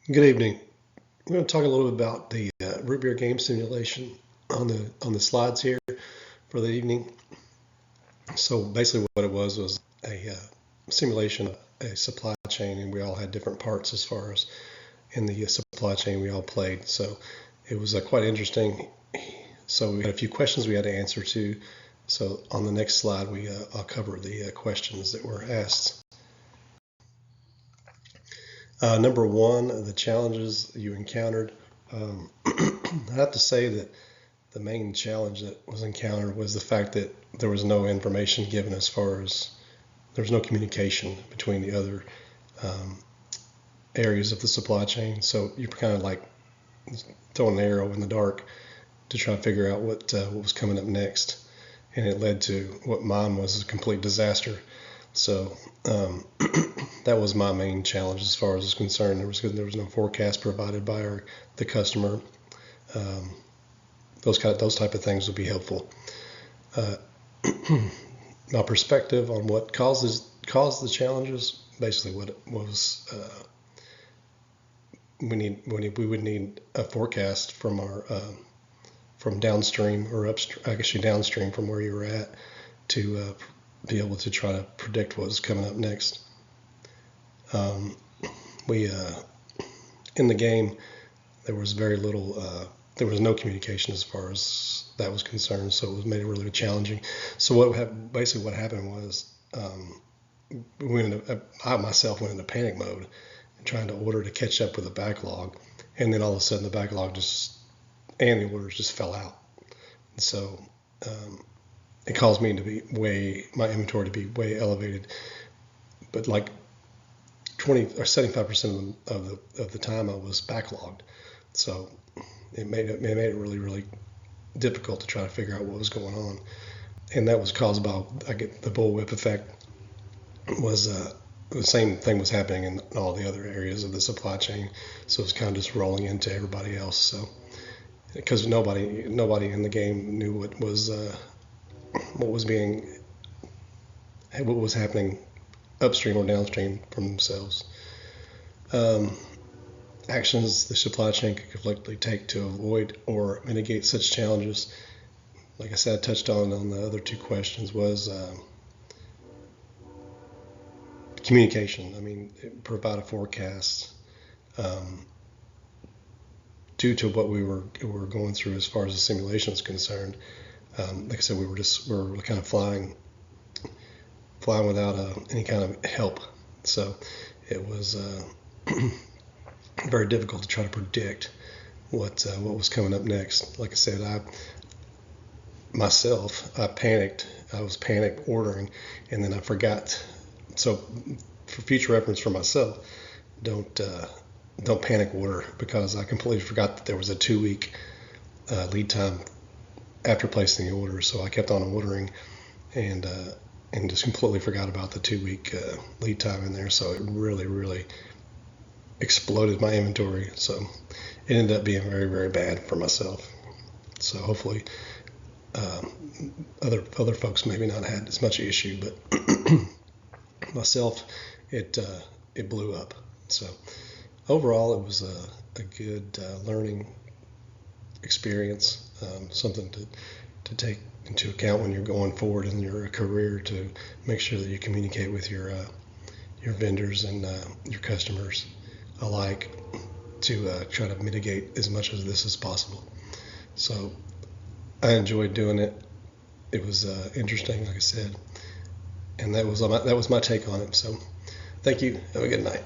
Good evening. We're going to talk a little bit about the root beer game simulation on the slides here for the evening. So basically, what it was a simulation of a supply chain, and we all had different parts as far as in the supply chain we all played. So it was quite interesting. So we had a few questions we had to answer to. So on the next slide, I'll cover the questions that were asked. Number one, the challenges you encountered. I have to say that the main challenge that was encountered was the fact that there was no information given as far as there was no communication between the other areas of the supply chain. So you're kind of like throwing an arrow in the dark to try to figure out what was coming up next, and it led to what mine was a complete disaster. So that was my main challenge as far as is concerned. There was no forecast provided by the customer. Those type of things would be helpful. My perspective on what caused the challenges, basically what it was, we would need a forecast from our from downstream or upstream, actually downstream from where you were at, to be able to try to predict what was coming up next. We in the game there was very little. There was no communication as far as that was concerned, so it made it really challenging. So basically what happened was I myself went into panic mode, trying to order to catch up with the backlog, and then all of a sudden the backlog and the orders just fell out. And so it caused me to be my inventory to be way elevated, but like 20 or 75% of the time I was backlogged. So it made it really difficult to try to figure out what was going on, and that was caused by the bullwhip effect. Was the same thing was happening in all the other areas of the supply chain, so it's kind of just rolling into everybody else. So because nobody in the game knew what was happening upstream or downstream from themselves. Actions the supply chain could collectively take to avoid or mitigate such challenges. Like I said, I touched on the other two questions was communication. I mean, provide a forecast due to what we were going through as far as the simulation is concerned. Like I said, we were kind of flying without any kind of help. So it was very difficult to try to predict what was coming up next. Like I said, I panicked. I was panic ordering, and then I forgot. So for future reference for myself, don't panic order, because I completely forgot that there was a 2-week lead time after placing the order. So I kept on ordering, and just completely forgot about the 2-week lead time in there. So it really exploded my inventory. So it ended up being very, very bad for myself. So hopefully other folks maybe not had as much issue, but myself, it blew up. So overall, it was a good learning experience, something to take into account when you're going forward in your career, to make sure that you communicate with your vendors and your customers alike, to try to mitigate as much of this as possible. So I enjoyed doing it. It was interesting, like I said, and that was my take on it. So thank you. Have a good night.